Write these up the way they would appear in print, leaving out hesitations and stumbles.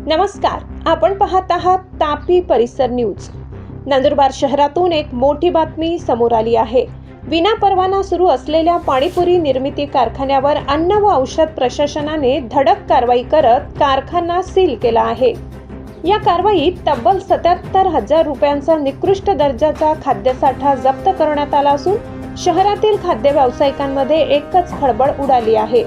नमस्कार, आपण पाहत आहात तापी परिसर न्यूज। नंदुरबार शहरातून एक मोठी बातमी समोर आली आहे। विना परवाना सुरू असलेल्या पाणीपुरी निर्मिती कारखान्यावर अन्न व औषध प्रशासनाने धडक कारवाई करत कारखाना सील केला आहे। या कारवाईत तब्बल 77,000 रुपयांचा निकृष्ट दर्जाचा खाद्यसाठा जप्त करण्यात आला असून शहरातील खाद्य व्यावसायिकांमध्ये एकच खळबळ उडाली आहे।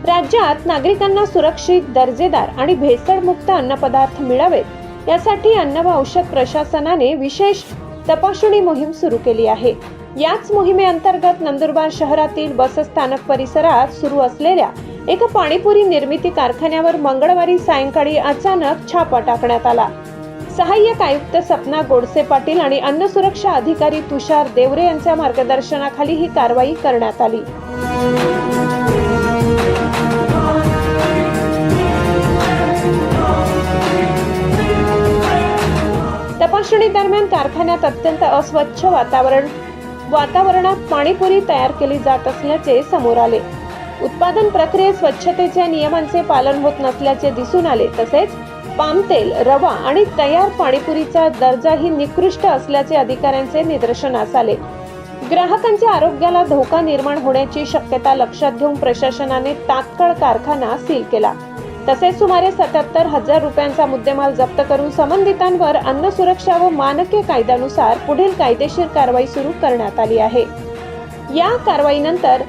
राज्यात नागरिकांना सुरक्षित, दर्जेदार आणि भेसळमुक्त अन्नपदार्थ मिळावेत यासाठी अन्न व औषध प्रशासनाने विशेष तपासणी मोहीम सुरू केली आहे। याच मोहिमेअंतर्गत नंदुरबार शहरातील बसस्थानक परिसरात सुरू असलेल्या एका पाणीपुरी निर्मिती कारखान्यावर मंगळवारी सायंकाळी अचानक छापा टाकण्यात आला। सहाय्यक आयुक्त सपना गोडसे पाटील आणि अन्न सुरक्षा अधिकारी तुषार देवरे यांच्या मार्गदर्शनाखाली ही कारवाई करण्यात आली। तपासणी दरम्यान कारखान्यात अत्यंत अस्वच्छ वातावरणात पाणीपुरी तयार केली जात असल्याचे समोर आले। उत्पादन प्रक्रियेत स्वच्छतेच्या नियमांचे पालन होत नसल्याचे दिसून आले। तसेच पामतेल, रवा आणि तयार पाणीपुरीचा दर्जाही निकृष्ट असल्याचे अधिकाऱ्यांचे निदर्शनास आले। ग्राहकांच्या आरोग्याला धोका निर्माण होण्याची शक्यता लक्षात घेऊन प्रशासनाने तात्काळ कारखाना सील केला। तसेच सुमारे 77,000 रुपयांचा मुद्देमाल जप्त करून संबंधितांवर अन्न सुरक्षा व मानके कायद्यानुसार पुढील कायदेशीर कारवाई सुरू करण्यात आली आहे। या कारवाईनंतर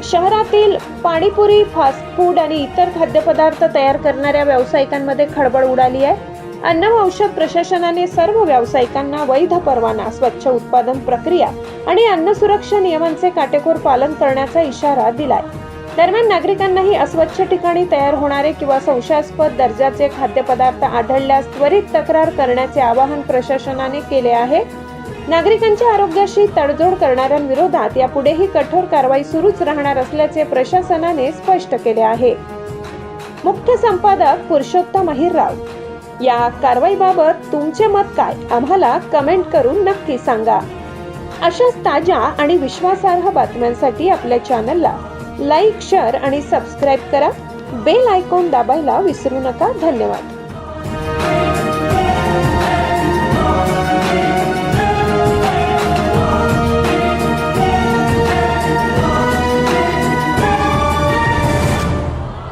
शहरातील पाणीपुरी, फास्ट फूड आणि इतर खाद्यपदार्थ तयार करणाऱ्या व्यावसायिकांमध्ये खळबळ उडाली आहे। अन्न व औषध प्रशासनाने सर्व व्यावसायिकांना वैध परवाना, स्वच्छ उत्पादन प्रक्रिया आणि अन्न सुरक्षा नियमांचे काटेकोर पालन करण्याचा इशारा दिलाय। दरम्यान नागरिकांनाही अस्वच्छ ठिकाणी तयार होणारे किंवा संशयास्पद दर्जाचे खाद्यपदार्थ आढळल्यास त्वरित तक्रार करण्याचे आवाहन प्रशासनाने केले आहे। नागरिकांच्या आरोग्याशी तडजोड करणाऱ्यांविरोधात यापुढेही कठोर कारवाई सुरूच राहणार असल्याचे प्रशासनाने स्पष्ट केले आहे। मुख्य संपादक पुरुषोत्तम अहिरराव, या कारवाईबाबत तुमचे मत काय, आम्हाला कमेंट करून नक्की सांगा। अशाच ताज्या आणि विश्वासार्ह बातम्यांसाठी आपल्या चॅनलला लाईक, शेअर आणि सबस्क्राईब करा। बेल आयकॉन दाबायला विसरू नका। धन्यवाद।